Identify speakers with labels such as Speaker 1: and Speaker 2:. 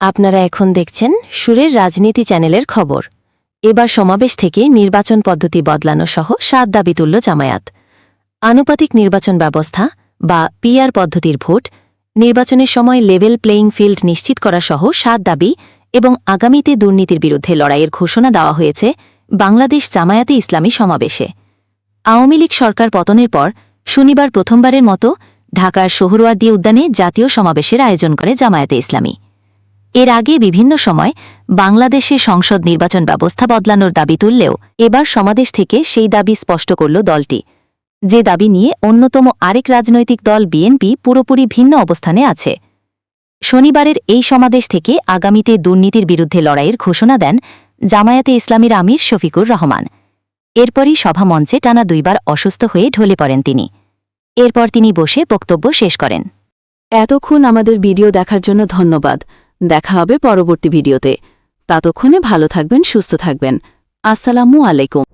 Speaker 1: আপনারা এখন দেখছেন সুরের রাজনীতি চ্যানেলের খবর। এবার সমাবেশ থেকে নির্বাচন পদ্ধতি বদলানো সহ 7 দাবি তুলল জামায়াত। আনুপাতিক নির্বাচন ব্যবস্থা বা পিআর পদ্ধতির ভোট, নির্বাচনের সময় লেভেল প্লেয়িং ফিল্ড নিশ্চিত করা সহ 7 দাবি এবং আগামীতে দুর্নীতির বিরুদ্ধে লড়াইয়ের ঘোষণা দেওয়া হয়েছে বাংলাদেশ জামায়াতে ইসলামী সমাবেশে। আওয়ামী লীগ সরকার পতনের পর শনিবার প্রথমবারের মতো ঢাকার সোহরাওয়ার্দী উদ্যানে জাতীয় সমাবেশের আয়োজন করে জামায়াতে ইসলামী। এর আগে বিভিন্ন সময় বাংলাদেশে সংসদ নির্বাচন ব্যবস্থা বদলানোর দাবি তুললেও এবার সমাবেশ থেকে সেই দাবি স্পষ্ট করল দলটি, যে দাবি নিয়ে অন্যতম আরেক রাজনৈতিক দল বিএনপি পুরোপুরি ভিন্ন অবস্থানে আছে। শনিবারের এই সমাবেশ থেকে আগামীতে দুর্নীতির বিরুদ্ধে লড়াইয়ের ঘোষণা দেন জামায়াতে ইসলামীর আমির শফিকুর রহমান। এরপরই সভামঞ্চে টানা 2 বার অসুস্থ হয়ে ঢলে পড়েন তিনি। এরপর তিনি বসে বক্তব্য শেষ করেন।
Speaker 2: এতক্ষণ আমাদের ভিডিও দেখার জন্য ধন্যবাদ। দেখা হবে পরবর্তী ভিডিওতে। ততক্ষণে ভালো থাকবেন, সুস্থ থাকবেন। আসসালামু আলাইকুম।